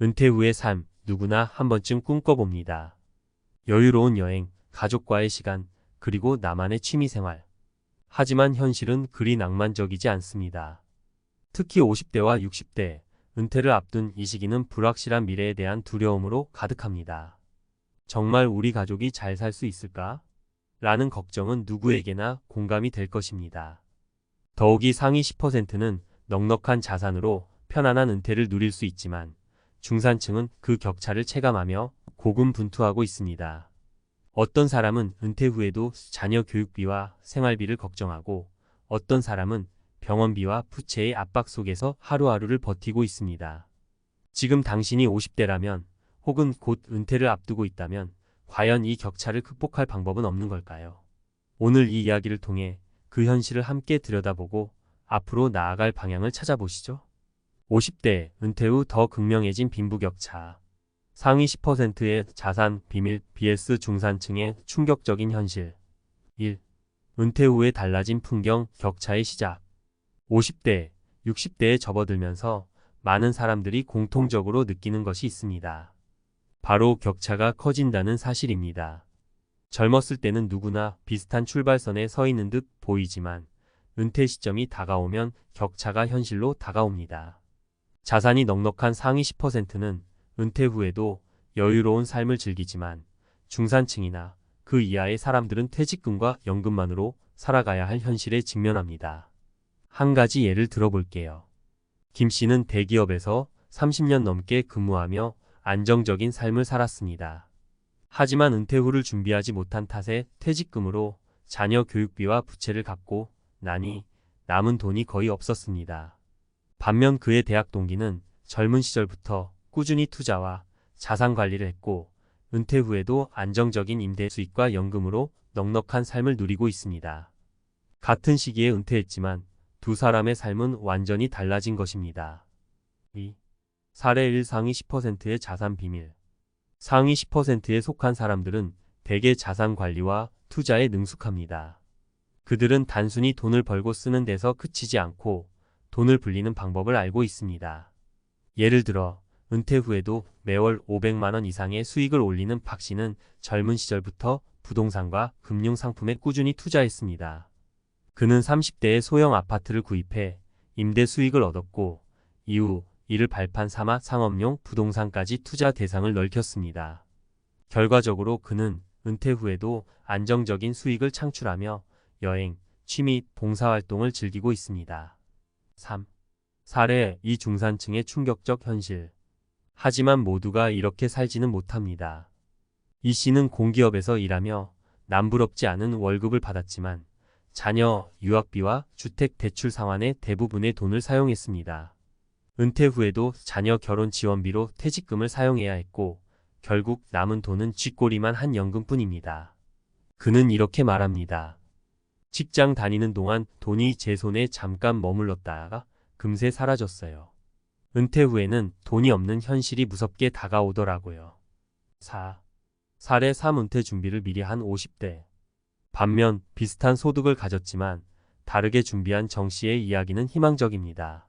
은퇴 후의 삶, 누구나 한 번쯤 꿈꿔봅니다. 여유로운 여행, 가족과의 시간, 그리고 나만의 취미생활. 하지만 현실은 그리 낭만적이지 않습니다. 특히 50대와 60대, 은퇴를 앞둔 이 시기는 불확실한 미래에 대한 두려움으로 가득합니다. 정말 우리 가족이 잘 살 수 있을까? 라는 걱정은 누구에게나 공감이 될 것입니다. 더욱이 상위 10%는 넉넉한 자산으로 편안한 은퇴를 누릴 수 있지만 중산층은 그 격차를 체감하며 고군분투하고 있습니다. 어떤 사람은 은퇴 후에도 자녀 교육비와 생활비를 걱정하고 어떤 사람은 병원비와 부채의 압박 속에서 하루하루를 버티고 있습니다. 지금 당신이 50대라면 혹은 곧 은퇴를 앞두고 있다면 과연 이 격차를 극복할 방법은 없는 걸까요? 오늘 이 이야기를 통해 그 현실을 함께 들여다보고 앞으로 나아갈 방향을 찾아보시죠. 50대 은퇴 후 더 극명해진 빈부격차. 상위 10%의 자산 비밀 vs 중산층의 충격적인 현실. 1. 은퇴 후에 달라진 풍경 격차의 시작. 50대, 60대에 접어들면서 많은 사람들이 공통적으로 느끼는 것이 있습니다. 바로 격차가 커진다는 사실입니다. 젊었을 때는 누구나 비슷한 출발선에 서 있는 듯 보이지만 은퇴 시점이 다가오면 격차가 현실로 다가옵니다. 자산이 넉넉한 상위 10%는 은퇴 후에도 여유로운 삶을 즐기지만 중산층이나 그 이하의 사람들은 퇴직금과 연금만으로 살아가야 할 현실에 직면합니다. 한 가지 예를 들어볼게요. 김 씨는 대기업에서 30년 넘게 근무하며 안정적인 삶을 살았습니다. 하지만 은퇴 후를 준비하지 못한 탓에 퇴직금으로 자녀 교육비와 부채를 갚고 나니 남은 돈이 거의 없었습니다. 반면 그의 대학 동기는 젊은 시절부터 꾸준히 투자와 자산 관리를 했고 은퇴 후에도 안정적인 임대 수익과 연금으로 넉넉한 삶을 누리고 있습니다. 같은 시기에 은퇴했지만 두 사람의 삶은 완전히 달라진 것입니다. 2. 사례 1 상위 10%의 자산 비밀. 상위 10%에 속한 사람들은 대개 자산 관리와 투자에 능숙합니다. 그들은 단순히 돈을 벌고 쓰는 데서 그치지 않고 돈을 불리는 방법을 알고 있습니다. 예를 들어 은퇴 후에도 매월 500만 원 이상의 수익을 올리는 박 씨는 젊은 시절부터 부동산과 금융상품에 꾸준히 투자했습니다. 그는 30대에 소형 아파트를 구입해 임대 수익을 얻었고 이후 이를 발판 삼아 상업용 부동산까지 투자 대상을 넓혔습니다. 결과적으로 그는 은퇴 후에도 안정적인 수익을 창출하며 여행, 취미, 봉사활동을 즐기고 있습니다. 3. 사례 2 중산층의 충격적 현실. 하지만 모두가 이렇게 살지는 못합니다. 이 씨는 공기업에서 일하며 남부럽지 않은 월급을 받았지만 자녀 유학비와 주택 대출 상환에 대부분의 돈을 사용했습니다. 은퇴 후에도 자녀 결혼 지원비로 퇴직금을 사용해야 했고 결국 남은 돈은 쥐꼬리만 한 연금뿐입니다. 그는 이렇게 말합니다. 직장 다니는 동안 돈이 제 손에 잠깐 머물렀다가 금세 사라졌어요. 은퇴 후에는 돈이 없는 현실이 무섭게 다가오더라고요. 4. 사례 3 은퇴 준비를 미리 한 50대. 반면 비슷한 소득을 가졌지만 다르게 준비한 정 씨의 이야기는 희망적입니다.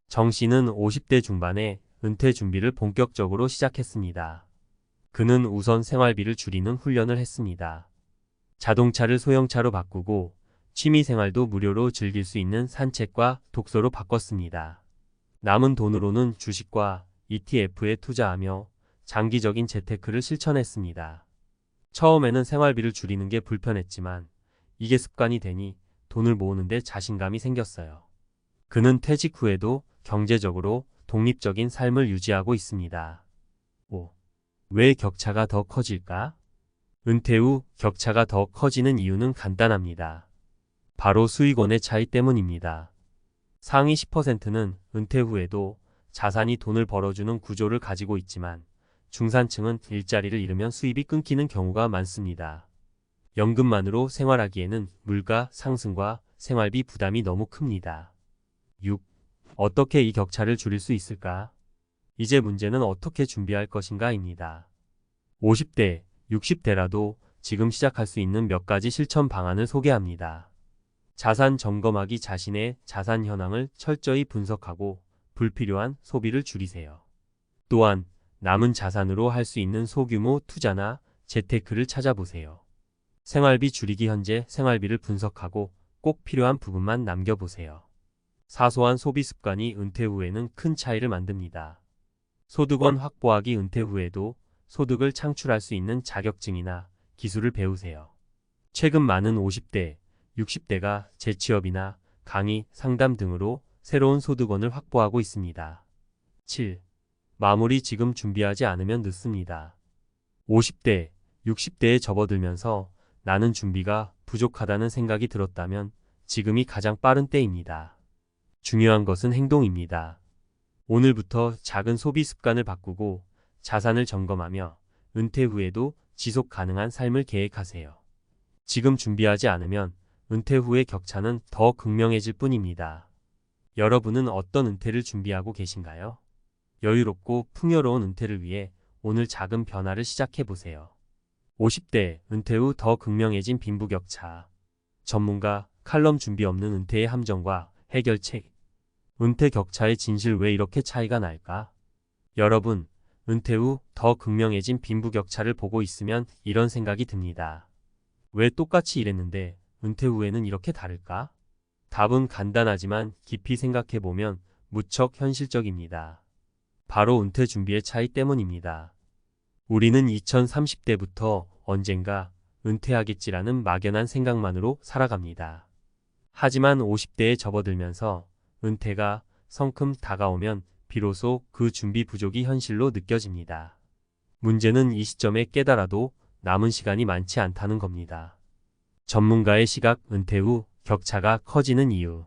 정 씨는 50대 중반에 은퇴 준비를 본격적으로 시작했습니다. 그는 우선 생활비를 줄이는 훈련을 했습니다. 자동차를 소형차로 바꾸고 취미생활도 무료로 즐길 수 있는 산책과 독서로 바꿨습니다. 남은 돈으로는 주식과 ETF에 투자하며 장기적인 재테크를 실천했습니다. 처음에는 생활비를 줄이는 게 불편했지만 이게 습관이 되니 돈을 모으는데 자신감이 생겼어요. 그는 퇴직 후에도 경제적으로 독립적인 삶을 유지하고 있습니다. 5. 왜 격차가 더 커질까? 은퇴 후 격차가 더 커지는 이유는 간단합니다. 바로 수익원의 차이 때문입니다. 상위 10%는 은퇴 후에도 자산이 돈을 벌어주는 구조를 가지고 있지만 중산층은 일자리를 잃으면 수입이 끊기는 경우가 많습니다. 연금만으로 생활하기에는 물가 상승과 생활비 부담이 너무 큽니다. 6. 어떻게 이 격차를 줄일 수 있을까? 이제 문제는 어떻게 준비할 것인가입니다. 50대, 60대라도 지금 시작할 수 있는 몇 가지 실천 방안을 소개합니다. 자산 점검하기. 자신의 자산 현황을 철저히 분석하고 불필요한 소비를 줄이세요. 또한 남은 자산으로 할 수 있는 소규모 투자나 재테크를 찾아보세요. 생활비 줄이기. 현재 생활비를 분석하고 꼭 필요한 부분만 남겨보세요. 사소한 소비 습관이 은퇴 후에는 큰 차이를 만듭니다. 소득원 확보하기. 은퇴 후에도 소득을 창출할 수 있는 자격증이나 기술을 배우세요. 최근 많은 50대, 60대가 재취업이나 강의, 상담 등으로 새로운 소득원을 확보하고 있습니다. 7. 마무리. 지금 준비하지 않으면 늦습니다. 50대, 60대에 접어들면서 나는 준비가 부족하다는 생각이 들었다면 지금이 가장 빠른 때입니다. 중요한 것은 행동입니다. 오늘부터 작은 소비 습관을 바꾸고 자산을 점검하며 은퇴 후에도 지속 가능한 삶을 계획하세요. 지금 준비하지 않으면 은퇴 후의 격차는 더 극명해질 뿐입니다. 여러분은 어떤 은퇴를 준비하고 계신가요? 여유롭고 풍요로운 은퇴를 위해 오늘 작은 변화를 시작해 보세요. 50대 은퇴 후 더 극명해진 빈부격차. 전문가 칼럼. 준비 없는 은퇴의 함정과 해결책. 은퇴 격차의 진실. 왜 이렇게 차이가 날까? 여러분, 은퇴 후 더 극명해진 빈부격차를 보고 있으면 이런 생각이 듭니다. 왜 똑같이 일했는데 은퇴 후에는 이렇게 다를까? 답은 간단하지만 깊이 생각해보면 무척 현실적입니다. 바로 은퇴 준비의 차이 때문입니다. 우리는 2030대부터 언젠가 은퇴하겠지라는 막연한 생각만으로 살아갑니다. 하지만 50대에 접어들면서 은퇴가 성큼 다가오면 비로소 그 준비 부족이 현실로 느껴집니다. 문제는 이 시점에 깨달아도 남은 시간이 많지 않다는 겁니다. 전문가의 시각. 은퇴 후 격차가 커지는 이유.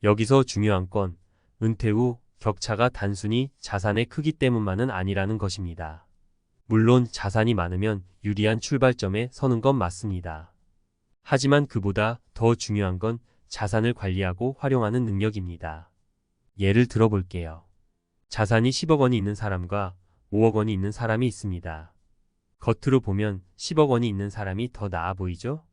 여기서 중요한 건 은퇴 후 격차가 단순히 자산의 크기 때문만은 아니라는 것입니다. 물론 자산이 많으면 유리한 출발점에 서는 건 맞습니다. 하지만 그보다 더 중요한 건 자산을 관리하고 활용하는 능력입니다. 예를 들어 볼게요. 자산이 10억 원이 있는 사람과 5억 원이 있는 사람이 있습니다. 겉으로 보면 10억 원이 있는 사람이 더 나아 보이죠?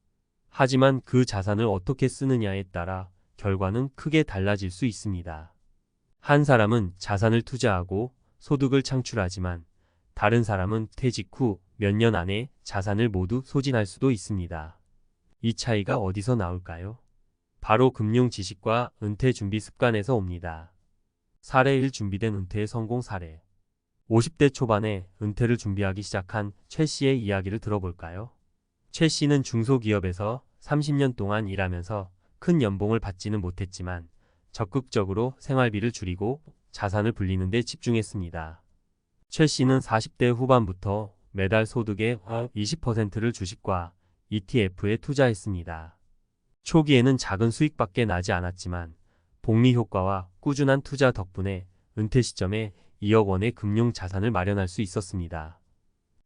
하지만 그 자산을 어떻게 쓰느냐에 따라 결과는 크게 달라질 수 있습니다. 한 사람은 자산을 투자하고 소득을 창출하지만 다른 사람은 퇴직 후 몇 년 안에 자산을 모두 소진할 수도 있습니다. 이 차이가 어디서 나올까요? 바로 금융 지식과 은퇴 준비 습관에서 옵니다. 사례 1. 준비된 은퇴의 성공 사례. 50대 초반에 은퇴를 준비하기 시작한 최 씨의 이야기를 들어볼까요? 최 씨는 중소기업에서 30년 동안 일하면서 큰 연봉을 받지는 못했지만 적극적으로 생활비를 줄이고 자산을 불리는 데 집중했습니다. 최 씨는 40대 후반부터 매달 소득의 20%를 주식과 ETF에 투자했습니다. 초기에는 작은 수익밖에 나지 않았지만 복리 효과와 꾸준한 투자 덕분에 은퇴 시점에 2억 원의 금융 자산을 마련할 수 있었습니다.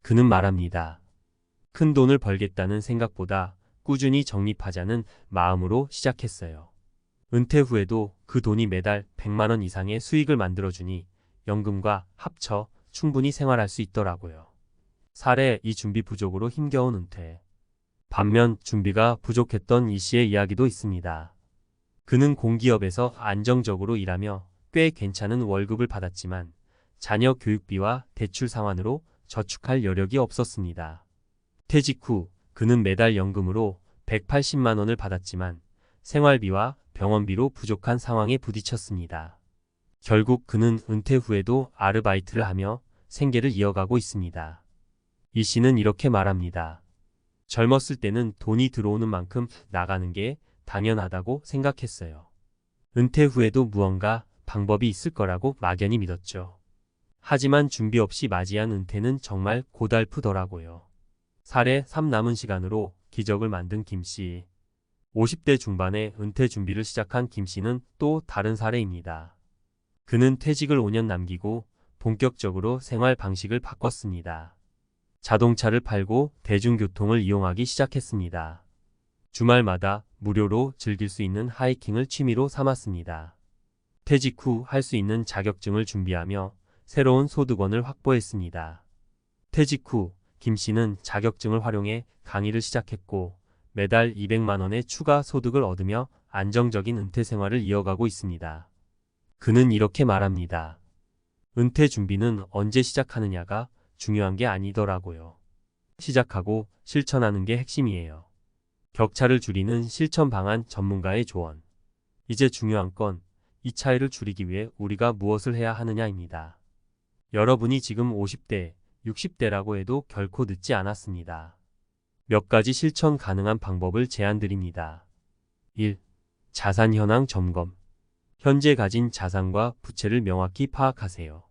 그는 말합니다. 큰 돈을 벌겠다는 생각보다 꾸준히 적립하자는 마음으로 시작했어요. 은퇴 후에도 그 돈이 매달 100만 원 이상의 수익을 만들어주니 연금과 합쳐 충분히 생활할 수 있더라고요. 사례 2. 준비 부족으로 힘겨운 은퇴. 반면 준비가 부족했던 이 씨의 이야기도 있습니다. 그는 공기업에서 안정적으로 일하며 꽤 괜찮은 월급을 받았지만 자녀 교육비와 대출 상환으로 저축할 여력이 없었습니다. 퇴직 후 그는 매달 연금으로 180만 원을 받았지만 생활비와 병원비로 부족한 상황에 부딪혔습니다. 결국 그는 은퇴 후에도 아르바이트를 하며 생계를 이어가고 있습니다. 이 씨는 이렇게 말합니다. 젊었을 때는 돈이 들어오는 만큼 나가는 게 당연하다고 생각했어요. 은퇴 후에도 무언가 방법이 있을 거라고 막연히 믿었죠. 하지만 준비 없이 맞이한 은퇴는 정말 고달프더라고요. 사례 3. 남은 시간으로 기적을 만든 김 씨. 50대 중반에 은퇴 준비를 시작한 김 씨는 또 다른 사례입니다. 그는 퇴직을 5년 남기고 본격적으로 생활 방식을 바꿨습니다. 자동차를 팔고 대중교통을 이용하기 시작했습니다. 주말마다 무료로 즐길 수 있는 하이킹을 취미로 삼았습니다. 퇴직 후 할 수 있는 자격증을 준비하며 새로운 소득원을 확보했습니다. 퇴직 후 김 씨는 자격증을 활용해 강의를 시작했고 매달 200만 원의 추가 소득을 얻으며 안정적인 은퇴 생활을 이어가고 있습니다. 그는 이렇게 말합니다. 은퇴 준비는 언제 시작하느냐가 중요한 게 아니더라고요. 시작하고 실천하는 게 핵심이에요. 격차를 줄이는 실천 방안 전문가의 조언. 이제 중요한 건 이 차이를 줄이기 위해 우리가 무엇을 해야 하느냐입니다. 여러분이 지금 50대, 60대라고 해도 결코 늦지 않았습니다. 몇 가지 실천 가능한 방법을 제안드립니다. 1. 자산 현황 점검. 현재 가진 자산과 부채를 명확히 파악하세요.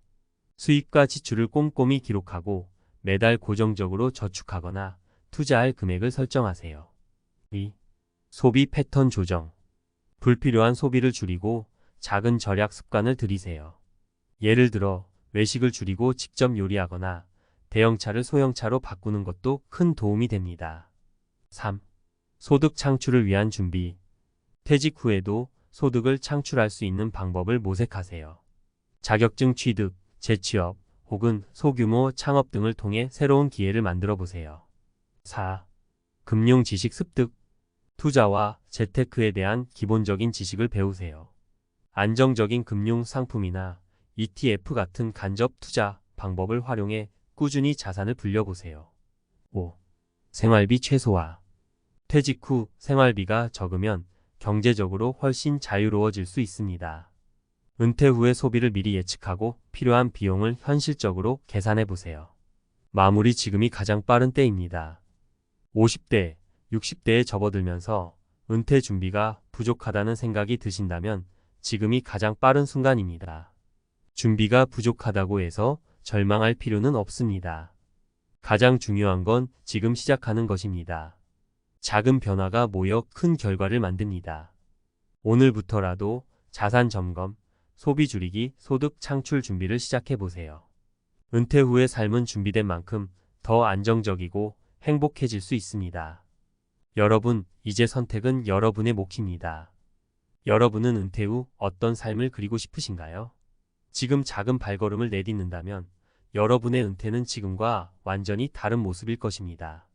수입과 지출을 꼼꼼히 기록하고 매달 고정적으로 저축하거나 투자할 금액을 설정하세요. 2. 소비 패턴 조정. 불필요한 소비를 줄이고 작은 절약 습관을 들이세요. 예를 들어 외식을 줄이고 직접 요리하거나 대형차를 소형차로 바꾸는 것도 큰 도움이 됩니다. 3. 소득 창출을 위한 준비. 퇴직 후에도 소득을 창출할 수 있는 방법을 모색하세요. 자격증 취득, 재취업, 혹은 소규모 창업 등을 통해 새로운 기회를 만들어 보세요. 4. 금융 지식 습득. 투자와 재테크에 대한 기본적인 지식을 배우세요. 안정적인 금융 상품이나 ETF 같은 간접 투자 방법을 활용해 꾸준히 자산을 불려보세요. 5. 생활비 최소화. 퇴직 후 생활비가 적으면 경제적으로 훨씬 자유로워질 수 있습니다. 은퇴 후의 소비를 미리 예측하고 필요한 비용을 현실적으로 계산해 보세요. 마무리 지금이 가장 빠른 때입니다. 50대, 60대에 접어들면서 은퇴 준비가 부족하다는 생각이 드신다면 지금이 가장 빠른 순간입니다. 준비가 부족하다고 해서 절망할 필요는 없습니다. 가장 중요한 건 지금 시작하는 것입니다. 작은 변화가 모여 큰 결과를 만듭니다. 오늘부터라도 자산 점검, 소비 줄이기, 소득 창출 준비를 시작해 보세요. 은퇴 후의 삶은 준비된 만큼 더 안정적이고 행복해질 수 있습니다. 여러분, 이제 선택은 여러분의 몫입니다. 여러분은 은퇴 후 어떤 삶을 그리고 싶으신가요? 지금 작은 발걸음을 내딛는다면 여러분의 은퇴는 지금과 완전히 다른 모습일 것입니다.